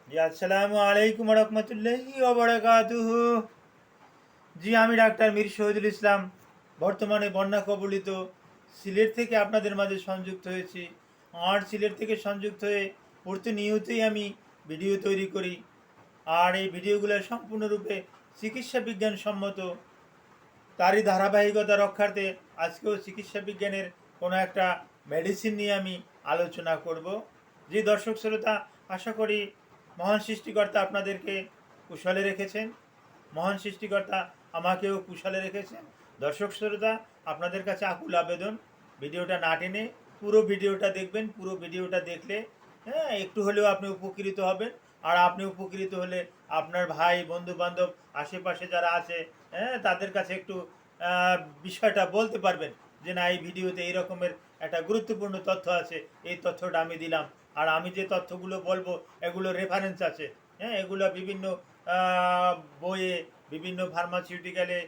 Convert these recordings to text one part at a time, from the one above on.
জি, আসসালামু আলাইকুম রহমতুল্লাহি ওবারাকাতুহু। জি, আমি ডাক্তার মীর শহীদুল ইসলাম বর্তমানে বন্যা কবলিত সিলেট থেকে আপনাদের মাঝে সংযুক্ত হয়েছি। আর সিলেট থেকে সংযুক্ত হয়ে প্রতিনিয়তই আমি ভিডিও তৈরি করি। আর এই ভিডিওগুলো সম্পূর্ণরূপে চিকিৎসা বিজ্ঞান সম্মত। তারই ধারাবাহিকতা রক্ষার্থে আজকেও চিকিৎসা বিজ্ঞানের কোনো একটা মেডিসিন নিয়ে আমি আলোচনা করব। যে দর্শক শ্রোতা, আশা করি মহান সৃষ্টিকর্তা আপনাদেরকে কুশলে রেখেছেন, মহান সৃষ্টিকর্তা আমাকেও কুশলে রেখেছেন। দর্শক শ্রোতা, আপনাদের কাছে আকুল আবেদন, ভিডিওটা না টেনে পুরো ভিডিওটা দেখবেন। পুরো ভিডিওটা দেখলে একটু হলেও আপনি উপকৃত হবেন। আর আপনি উপকৃত হলে আপনার ভাই, বন্ধু বান্ধব, আশেপাশে যারা আছে, তাদের কাছে একটু আহ, বিষয়টা বলতে পারবেন যে না, এই ভিডিওতে এই রকমের একটা গুরুত্বপূর্ণ তথ্য আছে, এই তথ্যটা আমি দিলাম। আর আমি যে তথ্যগুলো বলবো এগুলো রেফারেন্স আছে, এগুলো বিভিন্ন আহ, বইয়ে, বিভিন্ন ফার্মাসিউটিক্যালে,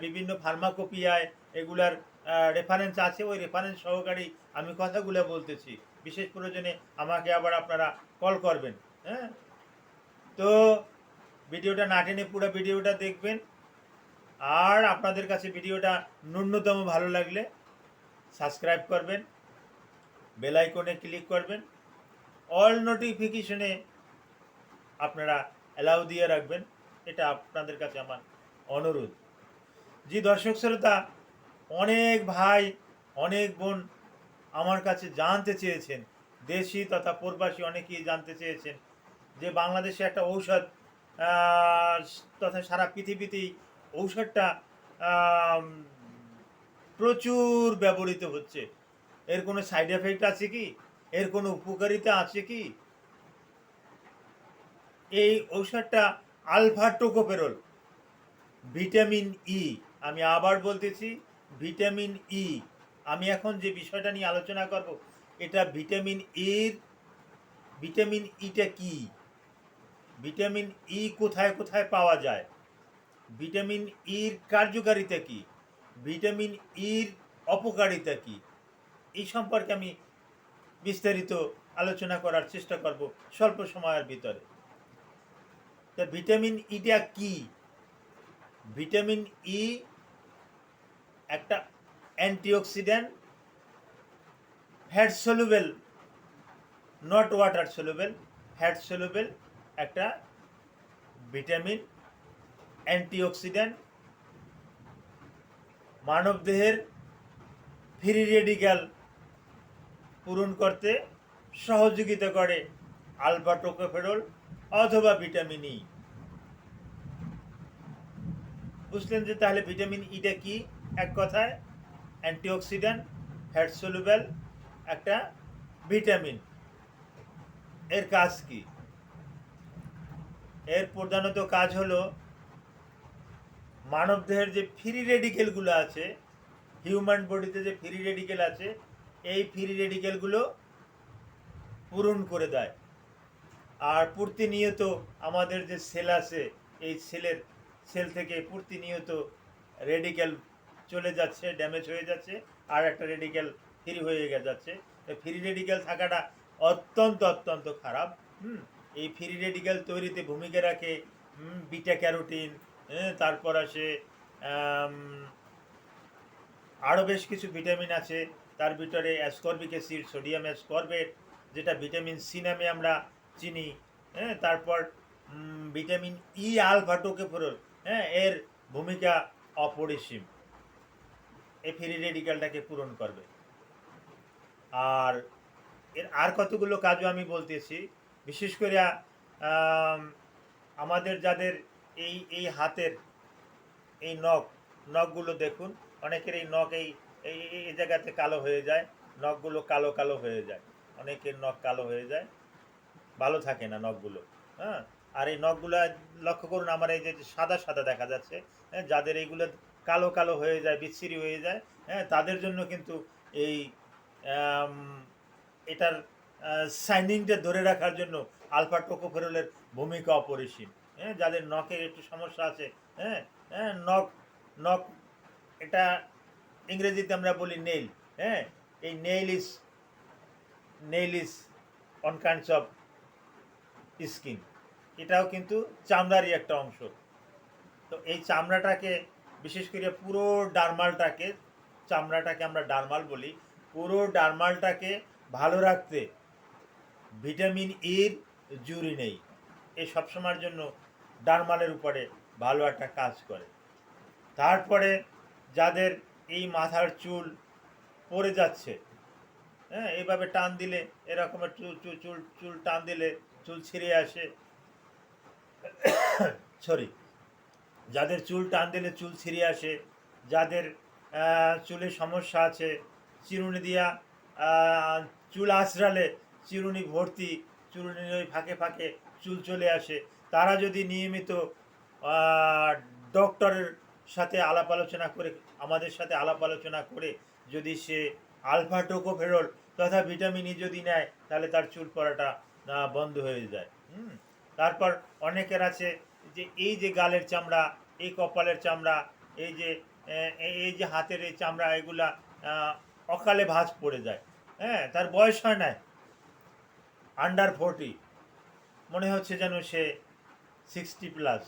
বিভিন্ন ফার্মাকোপিয়ায় এগুলার রেফারেন্স আছে। ওই রেফারেন্স সহকারেই আমি কথাগুলো বলতেছি। বিশেষ প্রয়োজনে আমাকে আবার আপনারা কল করবেন। হ্যাঁ, তো ভিডিওটা না টেনে পুরো ভিডিওটা দেখবেন। আর আপনাদের কাছে ভিডিওটা ন্যূনতম ভালো লাগলে সাবস্ক্রাইব করবেন, বেল আইকনে ক্লিক করবেন, অল নোটিফিকেশনে আপনারা অ্যালাউ দিয়ে রাখবেন। এটা আপনাদের কাছে আমার অনুরোধ। জি দর্শক শ্রোতা, অনেক ভাই, অনেক বোন আমার কাছে জানতে চেয়েছেন, দেশি তথা প্রবাসী অনেকেই জানতে চেয়েছেন যে বাংলাদেশে একটা ঔষধ, আহ, তথা সারা পৃথিবীতেই ঔষধটা আম, প্রচুর ব্যবহৃত হচ্ছে। এর কোনো সাইড এফেক্ট আছে কি? এর কোনো উপকারিতা আছে কি? এই ঔষধটা আলফা টোকোফেরল, ভিটামিন ই। আমি আবার বলতেছি, ভিটামিন ই। আমি এখন যে বিষয়টা নিয়ে আলোচনা করব, এটা ভিটামিন ইর, ভিটামিন ইটা কি, ভিটামিন ই কোথায় কোথায় পাওয়া যায়, ভিটামিন ইর কার্যকারিতা কি, ভিটামিন ইর অপকারিতা কি, এই সম্পর্কে আমি বিস্তারিত আলোচনা করার চেষ্টা করব স্বল্প সময়ের ভিতরে। তা ভিটামিন ইটা কি? ভিটামিন ই একটা antioxidant, fat soluble, not water soluble, fat soluble একটা ভিটামিন, অ্যান্টিঅক্সিডেন্ট, মানবদেহের ফ্রি রেডিক্যাল পূরণ করতে সহযোগিতা করে আলফা টোকোফেরল অথবা ভিটামিন ই। বুঝলেন যে তাহলে ভিটামিন ইটা কি? এক কথায় অ্যান্টিঅক্সিডেন্ট, ফ্যাট সলুবেল একটা ভিটামিন। এর কাজ কি? এর প্রধানত কাজ হলো মানবদেহের যে ফ্রি রেডিকেলগুলো আছে, হিউম্যান বডিতে যে ফ্রি রেডিকেল আছে, এই ফ্রি রেডিকেলগুলো পূরণ করে দেয়। আর প্রতিনিয়ত আমাদের যে সেল আছে, এই সেল থেকে প্রতিনিয়ত রেডিকেল চলে যাচ্ছে, ড্যামেজ হয়ে যাচ্ছে, আর একটা রেডিকেল ফ্রি হয়ে যাচ্ছে। ফ্রি রেডিকেল থাকাটা অত্যন্ত অত্যন্ত খারাপ। এই ফ্রি রেডিকেল তৈরিতে ভূমিকা রাখে বিটা ক্যারোটিন, তারপর আসে আরও বেশ কিছু ভিটামিন আছে। তার ভিতরে অ্যাসকর্বিক অ্যাসিড, সোডিয়াম অ্যাসকর্বেট, যেটা ভিটামিন সি নামে আমরা চিনি। তারপর ভিটামিন ই আলফা টোকোফেরল, এর ভূমিকা অপরিসীম, এই ফ্রি রেডিক্যালটাকে পূরণ করবে। আর এর আর কতগুলো কাজও আমি বলতেছি। বিশেষ করে আমাদের যাদের এই এই হাতের এই নখগুলো দেখুন, অনেকের এই নখ এই এই এই জায়গাতে কালো হয়ে যায়, নখগুলো কালো কালো হয়ে যায়, অনেকের নখ কালো হয়ে যায়, ভালো থাকে না নখগুলো। হ্যাঁ, আর এই নখগুলো লক্ষ্য করুন, আমার এই যে সাদা সাদা দেখা যাচ্ছে, যাদের এইগুলো কালো কালো হয়ে যায়, বিচ্ছিরি হয়ে যায়, তাদের জন্য কিন্তু এই এটার শাইনিংটা ধরে রাখার জন্য আলফা টোকোফেরলের ভূমিকা অপরিসীম। যাদের নখের একটু সমস্যা আছে, হ্যাঁ নখ নখ এটা ইংরেজিতে আমরা বলি নেইল। এই nail is on kinds of skin. এটাও কিন্তু চামড়ারই একটা অংশ। তো এই চামড়াটাকে বিশেষ করে পুরো ডারমালটাকে, চামড়াটাকে আমরা ডারমাল বলি, পুরো ডারমালটাকে ভালো রাখতে ভিটামিন এর জুড়ি নেই। এই সবসময়ের জন্য ডারমালের উপরে ভালো একটা কাজ করে। তারপরে যাদের এই মাথার চুল পড়ে যাচ্ছে, হ্যাঁ, এইভাবে টান দিলে এরকমের চুল চুল চুল চুল টান দিলে চুল ছিঁড়ে আসে, সরি, যাদের চুল টান দিলে চুল ছিঁড়ে আসে, যাদের চুলে সমস্যা আছে, চিরুনি দিয়া চুল আঁচড়ালে চিরুনি ভর্তি, চিরুনির ওই ফাঁকে ফাঁকে চুল চলে আসে, তারা যদি নিয়মিত ডক্টরের সাথে আলাপ আলোচনা করে, আমাদের সাথে আলাপ আলোচনা করে যদি সে আলফা টোকোফেরল তথা ভিটামিন ই যদি নেয়, তাহলে তার চুল পড়াটা বন্ধ হয়ে যায়। তারপর অনেকের আছে যে এই যে গালের চামড়া, এই কপালের চামড়া, এই যে এই যে হাতের এই চামড়া, এগুলা অকালে ভাঁজ পড়ে যায়। হ্যাঁ, তার বয়স হয় না, আন্ডার 40, মনে হচ্ছে যেন সে 60+,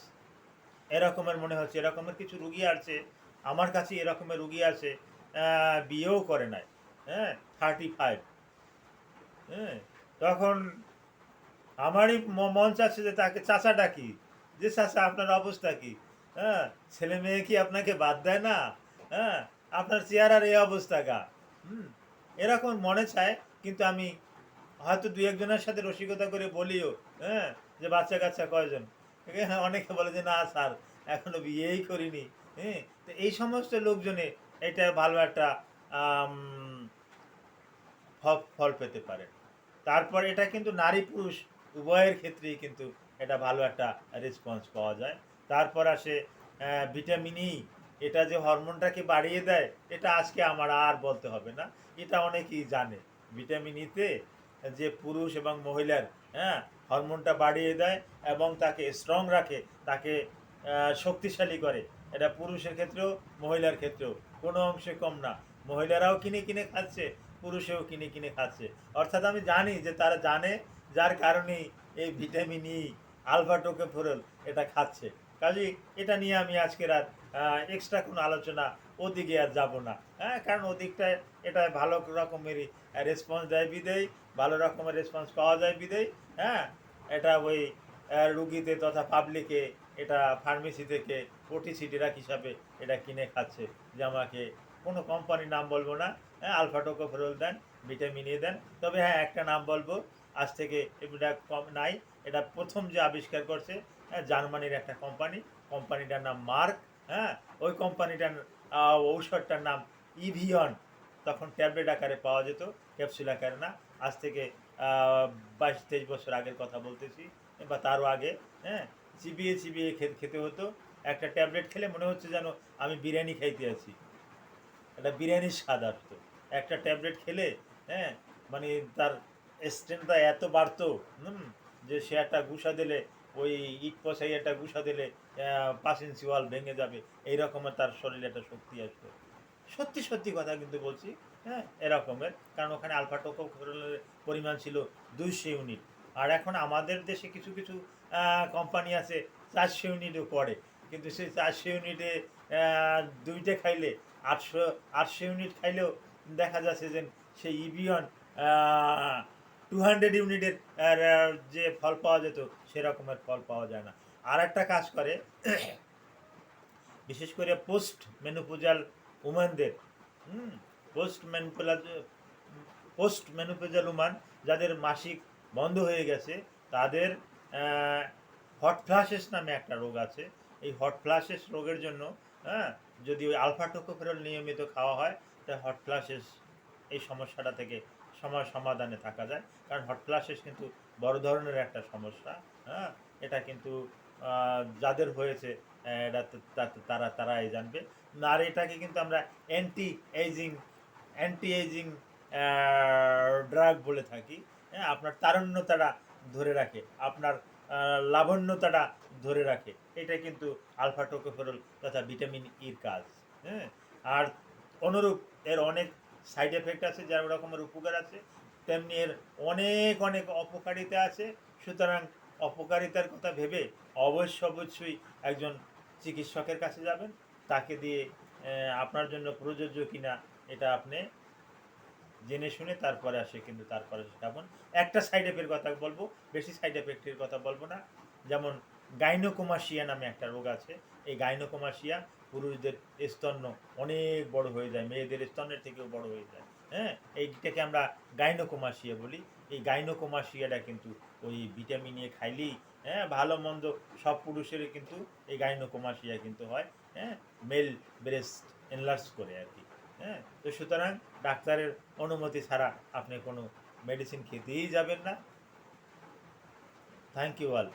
এরকমের মনে হচ্ছে। এরকমের কিছু রুগী আছে আমার কাছে, এরকমের রুগী আছে বিয়েও করে নাই, হ্যাঁ, 35। হ্যাঁ, তখন আমারই মন চাচ্ছে যে তাকে চাচা ডাকি, যে চাচা আপনার অবস্থা কি? হ্যাঁ, ছেলে মেয়ে কি আপনাকে বাদ দেয় না? হ্যাঁ, আপনার চেহারার এই অবস্থা গা। এরকম মনে চায়, কিন্তু আমি হয়তো দু একজনের সাথে রসিকতা করে বলিও, হ্যাঁ, যে বাচ্চা কাচ্চা কয়জন? হ্যাঁ, অনেকে বলে যে না স্যার, এখনো বিয়েই করিনি। হ্যাঁ, তো এই সমস্ত লোকজনে এটা ভালো একটা ফল পেতে পারে। তারপর এটা কিন্তু নারী পুরুষ উভয়ের ক্ষেত্রেই কিন্তু এটা ভালো একটা রেসপন্স পাওয়া যায়। তারপর আসে ভিটামিন ই, এটা যে হরমোনটাকে বাড়িয়ে দেয়, এটা আজকে আমার আর বলতে হবে না, এটা অনেকেই জানে। ভিটামিন ইতে যে পুরুষ এবং মহিলার, হ্যাঁ, হরমোনটা বাড়িয়ে দেয় এবং তাকে স্ট্রং রাখে, তাকে শক্তিশালী করে। এটা পুরুষের ক্ষেত্রেও মহিলার ক্ষেত্রেও কোনো অংশে কম না। মহিলারাও কিনে কিনে খাচ্ছে, পুরুষেও কিনে কিনে খাচ্ছে। অর্থাৎ আমি জানি যে তারা জানে, যার কারণেই এই ভিটামিন ই, আলফা টোকোফেরল এটা খাচ্ছে। কাজেই এটা নিয়ে আমি আজকের আর এক্সট্রা কোনো আলোচনা ওদিকে আর যাব না। হ্যাঁ, কারণ ওদিকটায় এটা ভালো রকমেরই রেসপন্স দেয় বিদেয়, ভালো রকমের রেসপন্স পাওয়া যায় বিদেয়। হ্যাঁ, এটা ওই রুগীতে তথা পাবলিকে এটা ফার্মেসি থেকে ওটিসিটিরা হিসাবে এটা কিনে খাচ্ছে, যে আমাকে কোনো কোম্পানির নাম বলবো না, হ্যাঁ, আলফা টোকোফেরল দেন, ভিটামিন এ দেন। তবে হ্যাঁ, একটা নাম বলবো, আজ থেকে এটা কম নাই, এটা প্রথম যে আবিষ্কার করছে, হ্যাঁ, জার্মানির একটা কোম্পানি, কোম্পানিটার নাম মার্ক। হ্যাঁ, ওই কোম্পানিটার ঔষধটার নাম ইভিয়ন। তখন ট্যাবলেট আকারে পাওয়া যেত, ক্যাপসুল আকারে না। আজ থেকে 22-23 বছর আগের কথা বলতেছি, বা তারও আগে। হ্যাঁ, চিবিয়ে চিবিয়ে খেতে হতো। একটা ট্যাবলেট খেলে মনে হচ্ছে যেন আমি বিরিয়ানি খাইতে আছি, একটা বিরিয়ানির স্বাদ আসতো একটা ট্যাবলেট খেলে। হ্যাঁ, মানে তার স্ট্রেংথটা এত বাড়তো, যে সে একটা গুসা দিলে, ওই ইট পচাই একটা গুসা দিলে 5 ইঞ্চি ওয়াল ভেঙে যাবে, এই রকমের তার শরীরে একটা শক্তি আসতো। সত্যি সত্যি কথা কিন্তু বলছি। হ্যাঁ, এরকমের, কারণ ওখানে আলফা টোকোফেরলের পরিমাণ ছিল 200 ইউনিট। আর এখন আমাদের দেশে কিছু কিছু কোম্পানি আছে 400 ইউনিটও করে, কিন্তু সেই 400 ইউনিটে দুইটা খাইলে 800 ইউনিট খাইলেও দেখা যাচ্ছে যে সেই ইভিয়ন 200 ইউনিটের যে ফল পাওয়া যেত, সেরকমের ফল পাওয়া যায় না। আর একটা কাজ করে, বিশেষ করে মেনোপজাল উমেনদের, পোস্ট মেনোপজাল উমান, যাদের মাসিক বন্ধ হয়ে গেছে, তাদের হট ফ্লাশেস নামে একটা রোগ আছে। এই হট ফ্লাশেস রোগের জন্য, হ্যাঁ, যদি ওই আলফা টোকোফেরল নিয়মিত খাওয়া হয়, তাহলে হট ফ্লাশেস এই সমস্যাটা থেকে সমাধানে থাকা যায়। কারণ হট ফ্লাশেস কিন্তু বড় ধরনের একটা সমস্যা। হ্যাঁ, এটা কিন্তু যাদের হয়েছে এটা তারাই জানবে। আর এটাকে কিন্তু আমরা অ্যান্টি এজিং ড্রাগ বলে থাকি। হ্যাঁ, আপনার তারুণ্যতাটা ধরে রাখে, আপনার লাবণ্যতাটা ধরে রাখে। এটা কিন্তু আলফা টোকোফেরল তথা ভিটামিন ইর কাজ। হ্যাঁ, আর অনুরূপ এর অনেক সাইড এফেক্ট আছে, যার রকমের উপকার আছে তেমনি এর অনেক অনেক অপকারিতা আছে। সুতরাং অপকারিতার কথা ভেবে অবশ্যই একজন চিকিৎসকের কাছে যাবেন। তাকে দিয়ে আপনার জন্য প্রযোজ্য কিনা এটা আপনি জেনে শুনে তারপরে আসে কিন্তু তারপরে খাবেন। একটা সাইড এফেক্টের কথা বলবো, বেশি সাইড এফেক্টের কথা বলবো না। যেমন গাইনোকোমাসিয়া নামে একটা রোগ আছে। এই গাইনোকোমাসিয়া পুরুষদের স্তন্য অনেক বড় হয়ে যায়, মেয়েদের স্তনের থেকেও বড় হয়ে যায়। হ্যাঁ, এইটাকে আমরা গাইনোকোমাসিয়া বলি। এই গাইনোকোমাসিয়াটা কিন্তু ওই ভিটামিন এ খাইলেই, হ্যাঁ, ভালো মন্দ সব পুরুষেরই কিন্তু এই গাইনোকোমাসিয়া কিন্তু হয়। হ্যাঁ, মেল ব্রেস্ট এনলার্জ করে আর কি। হ্যাঁ, তো সুতরাং ডাক্তারের অনুমতি ছাড়া আপনি কোনো মেডিসিন খেতেই যাবেন না। Thank you all.